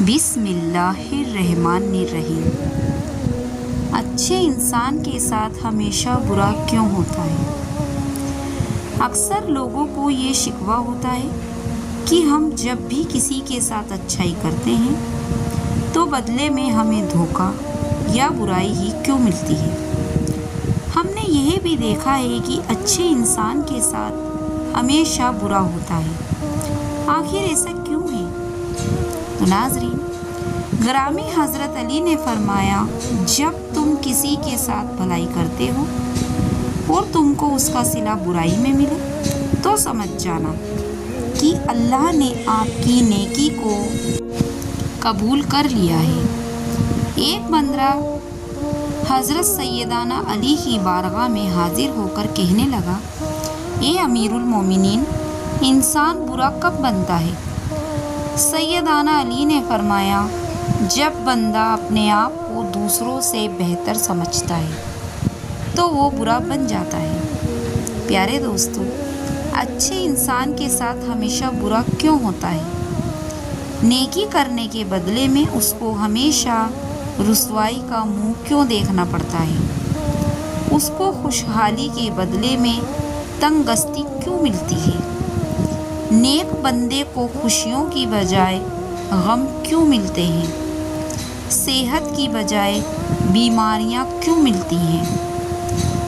بسم اللہ الرحمن الرحیم۔ اچھے انسان کے ساتھ ہمیشہ برا کیوں ہوتا ہے؟ اکثر لوگوں کو یہ شکوہ ہوتا ہے کہ ہم جب بھی کسی کے ساتھ اچھائی کرتے ہیں تو بدلے میں ہمیں دھوکہ یا برائی ہی کیوں ملتی ہے۔ ہم نے یہ بھی دیکھا ہے کہ اچھے انسان کے ساتھ ہمیشہ برا ہوتا ہے۔ آخر ایسا کیوں ہے؟ تو ناظرین، گرامی حضرت علی نے فرمایا، جب تم کسی کے ساتھ بھلائی کرتے ہو اور تم کو اس کا صلہ برائی میں ملے تو سمجھ جانا کہ اللہ نے آپ کی نیکی کو قبول کر لیا ہے۔ ایک بندہ حضرت سیدنا علی کی بارگاہ میں حاضر ہو کر کہنے لگا، اے امیر المومنین، انسان برا کب بنتا ہے؟ سیدنا علی نے فرمایا، جب بندہ اپنے آپ کو دوسروں سے بہتر سمجھتا ہے تو وہ برا بن جاتا ہے۔ پیارے دوستو، اچھے انسان کے ساتھ ہمیشہ برا کیوں ہوتا ہے؟ نیکی کرنے کے بدلے میں اس کو ہمیشہ رسوائی کا منہ کیوں دیکھنا پڑتا ہے؟ اس کو خوشحالی کے بدلے میں تنگ دستی کیوں ملتی ہے؟ نیک بندے کو خوشیوں کی بجائے غم کیوں ملتے ہیں؟ صحت کی بجائے بیماریاں کیوں ملتی ہیں؟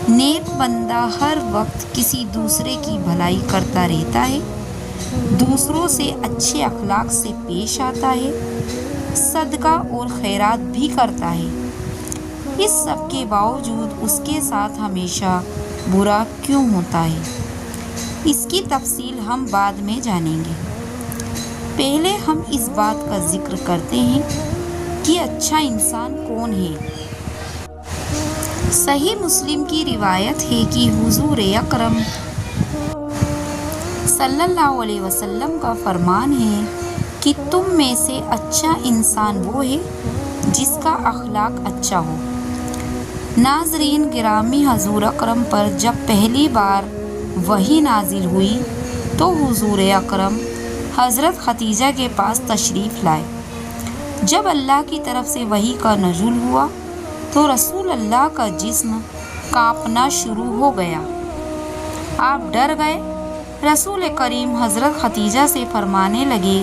نیک بندہ ہر وقت کسی دوسرے کی بھلائی کرتا رہتا ہے، دوسروں سے اچھے اخلاق سے پیش آتا ہے، صدقہ اور خیرات بھی کرتا ہے۔ اس سب کے باوجود اس کے ساتھ ہمیشہ برا کیوں ہوتا ہے؟ اس کی تفصیل ہم بعد میں جانیں گے۔ پہلے ہم اس بات کا ذکر کرتے ہیں کہ اچھا انسان کون ہے۔ صحیح مسلم کی روایت ہے کہ حضور اکرم صلی اللہ علیہ وسلم کا فرمان ہے کہ تم میں سے اچھا انسان وہ ہے جس کا اخلاق اچھا ہو۔ ناظرین گرامی، حضور اکرم پر جب پہلی بار وحی نازل ہوئی تو حضور اکرم حضرت خدیجہ کے پاس تشریف لائے۔ جب اللہ کی طرف سے وحی کا نزول ہوا تو رسول اللہ کا جسم کانپنا شروع ہو گیا۔ آپ ڈر گئے۔ رسول کریم حضرت خدیجہ سے فرمانے لگے،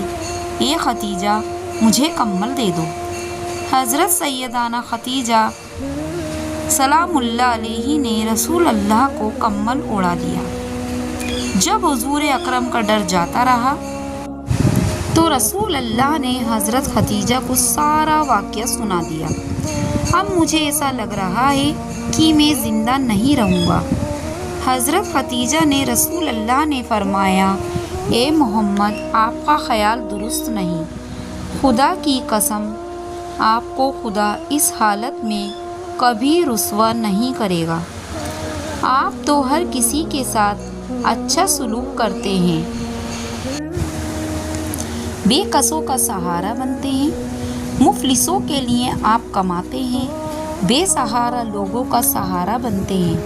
اے خدیجہ، مجھے کمبل دے دو۔ حضرت سیدنا خدیجہ سلام اللہ علیہ نے رسول اللہ کو کمبل اوڑھا دیا۔ جب حضور اکرم کا ڈر جاتا رہا تو رسول اللہ نے حضرت خدیجہ کو سارا واقعہ سنا دیا۔ اب مجھے ایسا لگ رہا ہے کہ میں زندہ نہیں رہوں گا۔ حضرت خدیجہ نے رسول اللہ نے فرمایا، اے محمد، آپ کا خیال درست نہیں۔ خدا کی قسم، آپ کو خدا اس حالت میں کبھی رسوا نہیں کرے گا۔ آپ تو ہر کسی کے ساتھ اچھا سلوک کرتے ہیں، بے کسوں کا سہارا بنتے ہیں، مفلسوں کے لیے آپ کماتے ہیں، بے سہارا لوگوں کا سہارا بنتے ہیں۔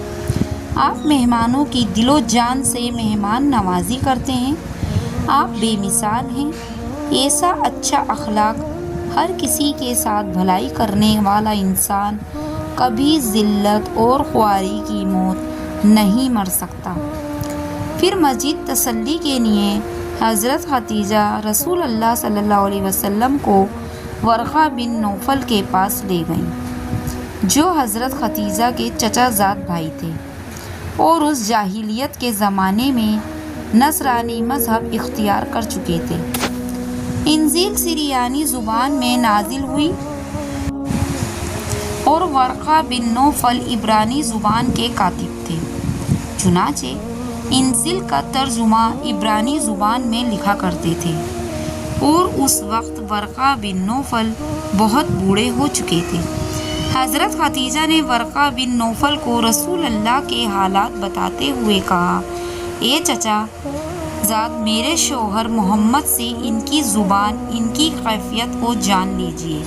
آپ مہمانوں کی دل و جان سے مہمان نوازی کرتے ہیں۔ آپ بے مثال ہیں۔ ایسا اچھا اخلاق، ہر کسی کے ساتھ بھلائی کرنے والا انسان کبھی ذلت اور خواری کی موت نہیں مر سکتا۔ پھر مزید تسلی کے لیے حضرت خدیجہ رسول اللہ صلی اللہ علیہ وسلم کو ورقہ بن نوفل کے پاس لے گئیں، جو حضرت خدیجہ کے چچا زاد بھائی تھے اور اس جاہلیت کے زمانے میں نصرانی مذہب اختیار کر چکے تھے۔ انجیل سریانی زبان میں نازل ہوئی اور ورقہ بن نوفل عبرانی زبان کے کاتب تھے۔ چنانچہ انجیل کا ترجمہ عبرانی زبان میں لکھا کرتے تھے، اور اس وقت ورقہ بن نوفل بہت بوڑھے ہو چکے تھے۔ حضرت خدیجہ نے ورقہ بن نوفل کو رسول اللہ کے حالات بتاتے ہوئے کہا، اے چچا زاد، میرے شوہر محمد سے ان کی زبان، ان کی کیفیت کو جان لیجیے۔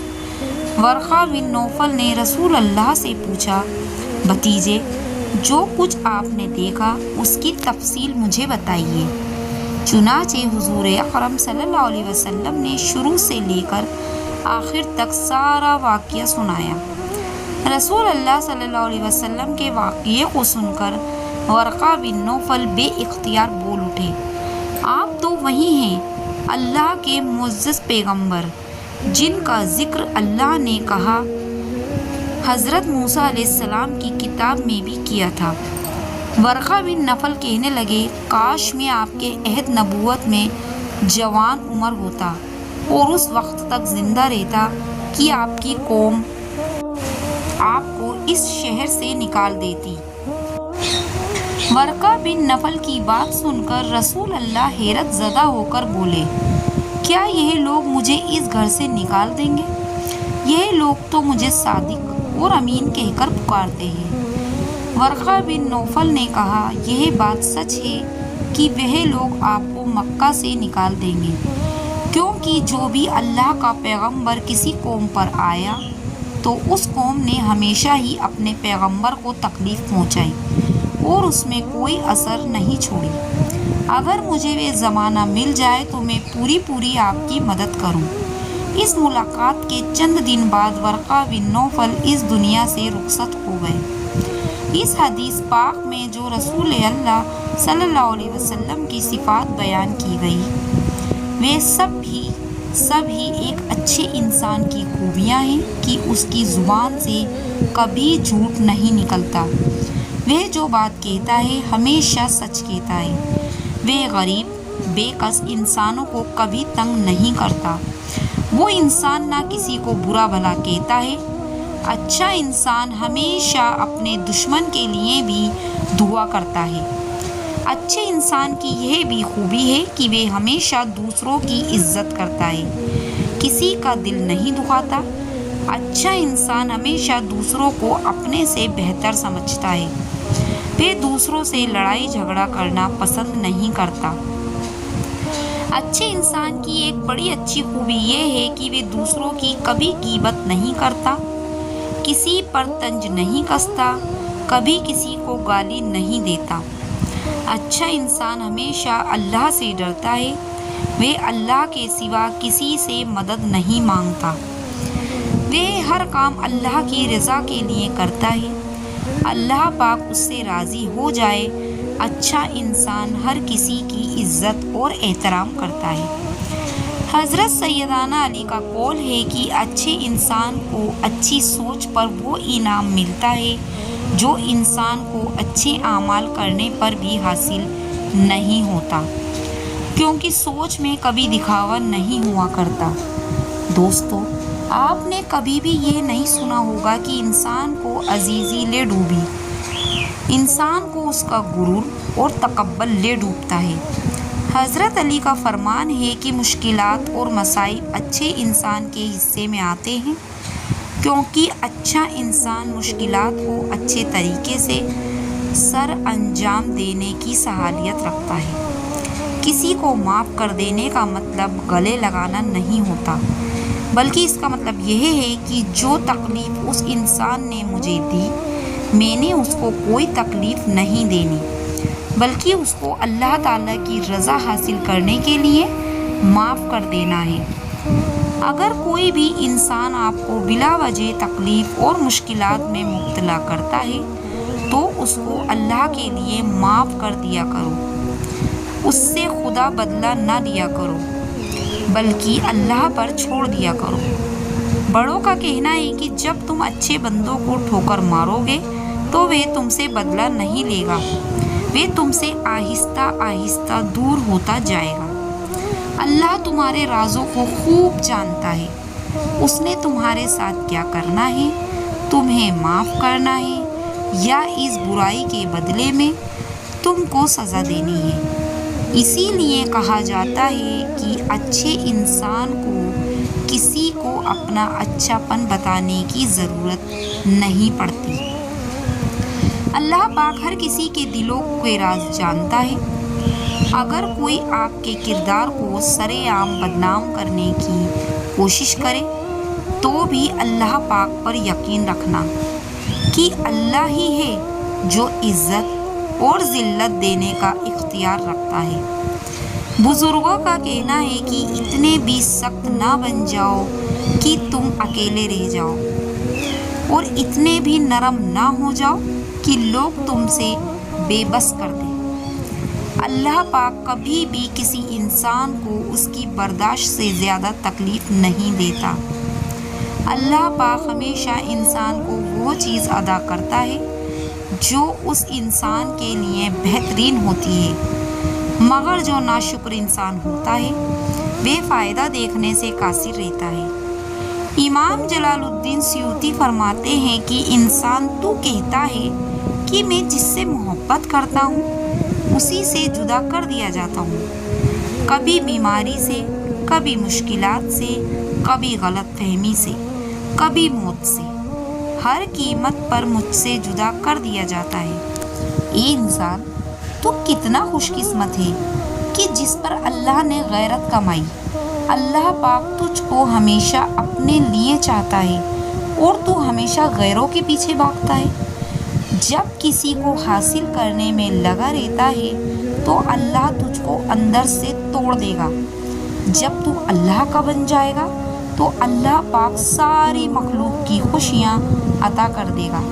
ورقہ بن نوفل نے رسول اللہ سے پوچھا، بھتیجے، جو کچھ آپ نے دیکھا اس کی تفصیل مجھے بتائیے۔ چنانچہ حضور اکرم صلی اللہ علیہ وسلم نے شروع سے لے کر آخر تک سارا واقعہ سنایا۔ رسول اللہ صلی اللہ علیہ وسلم کے واقعے کو سن کر ورقہ بن نوفل بے اختیار بول اٹھے، آپ تو وہی ہیں اللہ کے معزز پیغمبر جن کا ذکر اللہ نے کہا حضرت موسیٰ علیہ السلام کی کتاب میں بھی کیا تھا۔ ورقہ بن نوفل کہنے لگے، کاش میں آپ کے عہد نبوت میں جوان عمر ہوتا اور اس وقت تک زندہ رہتا کہ آپ کی قوم آپ کو اس شہر سے نکال دیتی۔ ورقہ بن نوفل کی بات سن کر رسول اللہ حیرت زدہ ہو کر بولے، کیا یہ لوگ مجھے اس گھر سے نکال دیں گے؟ یہ لوگ تو مجھے صادق اور امین کہہ کر پکارتے ہیں۔ ورقہ بن نوفل نے کہا، یہ بات سچ ہے کہ وہ لوگ آپ کو مکہ سے نکال دیں گے، کیونکہ جو بھی اللہ کا پیغمبر کسی قوم پر آیا تو اس قوم نے ہمیشہ ہی اپنے پیغمبر کو تکلیف پہنچائی اور اس میں کوئی اثر نہیں چھوڑی۔ اگر مجھے وہ زمانہ مل جائے تو میں پوری آپ کی مدد کروں۔ اس ملاقات کے چند دن بعد ورقہ بن نوفل اس دنیا سے رخصت ہو گئے۔ اس حدیث پاک میں جو رسول اللہ صلی اللہ علیہ وسلم کی صفات بیان کی گئی وہ سب ہی ایک اچھے انسان کی خوبیاں ہیں کہ اس کی زبان سے کبھی جھوٹ نہیں نکلتا، وہ جو بات کہتا ہے ہمیشہ سچ کہتا ہے، وہ غریب بے کس انسانوں کو کبھی تنگ نہیں کرتا، وہ انسان نہ کسی کو برا بھلا کہتا ہے، اچھا انسان ہمیشہ اپنے دشمن کے لیے بھی دعا کرتا ہے۔ اچھے انسان کی یہ بھی خوبی ہے کہ وہ ہمیشہ دوسروں کی عزت کرتا ہے، کسی کا دل نہیں دکھاتا۔ اچھا انسان ہمیشہ دوسروں کو اپنے سے بہتر سمجھتا ہے، وہ دوسروں سے لڑائی جھگڑا کرنا پسند نہیں کرتا۔ اچھے انسان کی ایک بڑی اچھی خوبی یہ ہے کہ وہ دوسروں کی کبھی غیبت نہیں کرتا، کسی پر طنز نہیں کستا، کبھی کسی کو گالی نہیں دیتا۔ اچھا انسان ہمیشہ اللہ سے ڈرتا ہے، وہ اللہ کے سوا کسی سے مدد نہیں مانگتا، وہ ہر کام اللہ کی رضا کے لیے کرتا ہے، اللہ پاک اس سے راضی ہو جائے۔ اچھا انسان ہر کسی کی عزت اور احترام کرتا ہے۔ حضرت سیدنا علی کا قول ہے کہ اچھے انسان کو اچھی سوچ پر وہ انعام ملتا ہے جو انسان کو اچھے اعمال کرنے پر بھی حاصل نہیں ہوتا، کیونکہ سوچ میں کبھی دکھاوا نہیں ہوا کرتا۔ دوستو، آپ نے کبھی بھی یہ نہیں سنا ہوگا کہ انسان کو عزیزی لے ڈوبی، انسان کو اس کا غرور اور تکبر لے ڈوبتا ہے۔ حضرت علی کا فرمان ہے کہ مشکلات اور مصائب اچھے انسان کے حصے میں آتے ہیں، کیونکہ اچھا انسان مشکلات کو اچھے طریقے سے سر انجام دینے کی صلاحیت رکھتا ہے۔ کسی کو معاف کر دینے کا مطلب گلے لگانا نہیں ہوتا، بلکہ اس کا مطلب یہ ہے کہ جو تکلیف اس انسان نے مجھے دی میں نے اس کو کوئی تکلیف نہیں دینی، بلکہ اس کو اللہ تعالیٰ کی رضا حاصل کرنے کے لیے معاف کر دینا ہے۔ اگر کوئی بھی انسان آپ کو بلا وجہ تکلیف اور مشکلات میں مبتلا کرتا ہے تو اس کو اللہ کے لیے معاف کر دیا کرو، اس سے خدا بدلہ نہ لیا کرو بلکہ اللہ پر چھوڑ دیا کرو۔ بڑوں کا کہنا ہے کہ جب تم اچھے بندوں کو ٹھوکر مارو گے تو وہ تم سے بدلہ نہیں لے گا، وہ تم سے آہستہ آہستہ دور ہوتا جائے گا۔ اللہ تمہارے رازوں کو خوب جانتا ہے، اس نے تمہارے ساتھ کیا کرنا ہے، تمہیں معاف کرنا ہے یا اس برائی کے بدلے میں تم کو سزا دینی ہے۔ اسی لیے کہا جاتا ہے کہ اچھے انسان کو کسی کو اپنا اچھا پن بتانے کی ضرورت نہیں پڑتی۔ اللہ پاک ہر کسی کے دلوں کے راز جانتا ہے۔ اگر کوئی آپ کے کردار کو سرے عام بدنام کرنے کی کوشش کرے تو بھی اللہ پاک پر یقین رکھنا کہ اللہ ہی ہے جو عزت اور ذلت دینے کا اختیار رکھتا ہے۔ بزرگوں کا کہنا ہے کہ اتنے بھی سخت نہ بن جاؤ کہ تم اکیلے رہ جاؤ اور اتنے بھی نرم نہ ہو جاؤ کہ لوگ تم سے بے بس کر دیں۔ اللہ پاک کبھی بھی کسی انسان کو اس کی برداشت سے زیادہ تکلیف نہیں دیتا۔ اللہ پاک ہمیشہ انسان کو وہ چیز عطا کرتا ہے جو اس انسان کے لیے بہترین ہوتی ہے، مگر جو ناشکر انسان ہوتا ہے بے فائدہ دیکھنے سے قاصر رہتا ہے۔ امام جلال الدین سیوطی فرماتے ہیں کہ انسان تو کہتا ہے کہ میں جس سے محبت کرتا ہوں اسی سے جدا کر دیا جاتا ہوں، کبھی بیماری سے، کبھی مشکلات سے، کبھی غلط فہمی سے، کبھی موت سے، ہر قیمت پر مجھ سے جدا کر دیا جاتا ہے۔ اے انسان، تو کتنا خوش قسمت ہے کہ جس پر اللہ نے غیرت کمائی۔ اللہ پاک تجھ کو ہمیشہ اپنے لیے چاہتا ہے اور تو ہمیشہ غیروں کے پیچھے بھاگتا ہے۔ جب کسی کو حاصل کرنے میں لگا رہتا ہے تو اللہ تجھ کو اندر سے توڑ دے گا۔ جب تو اللہ کا بن جائے گا تو اللہ پاک ساری مخلوق کی خوشیاں عطا کر دے گا۔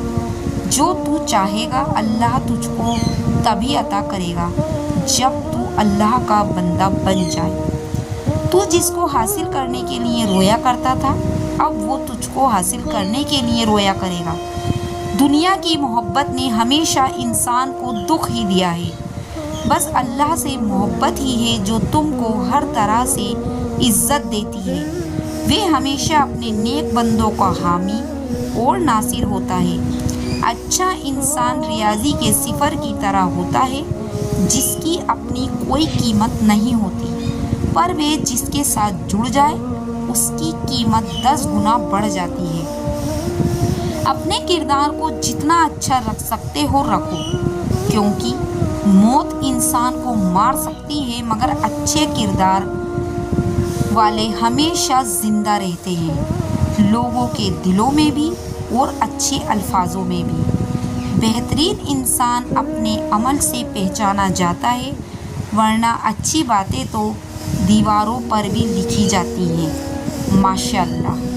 جو تو چاہے گا اللہ تجھ کو تبھی عطا کرے گا جب تو اللہ کا بندہ بن جائے۔ تو جس کو حاصل کرنے کے لیے رویا کرتا تھا اب وہ تجھ کو حاصل کرنے کے لیے رویا کرے گا۔ دنیا کی محبت نے ہمیشہ انسان کو دکھ ہی دیا ہے، بس اللہ سے محبت ہی ہے جو تم کو ہر طرح سے عزت دیتی ہے۔ وہ ہمیشہ اپنے نیک بندوں کا حامی اور ناصر ہوتا ہے۔ اچھا انسان ریاضی کے صفر کی طرح ہوتا ہے جس کی اپنی کوئی قیمت نہیں ہوتی، پر وہ جس کے ساتھ جڑ جائے اس کی قیمت 10 گنا بڑھ جاتی ہے۔ اپنے کردار کو جتنا اچھا رکھ سکتے ہو رکھو، کیونکہ موت انسان کو مار سکتی ہے مگر اچھے کردار والے ہمیشہ زندہ رہتے ہیں، لوگوں کے دلوں میں بھی اور اچھے الفاظوں میں بھی۔ بہترین انسان اپنے عمل سے پہچانا جاتا ہے، ورنہ اچھی باتیں تو دیواروں پر بھی لکھی جاتی ہیں۔ ماشاء اللہ۔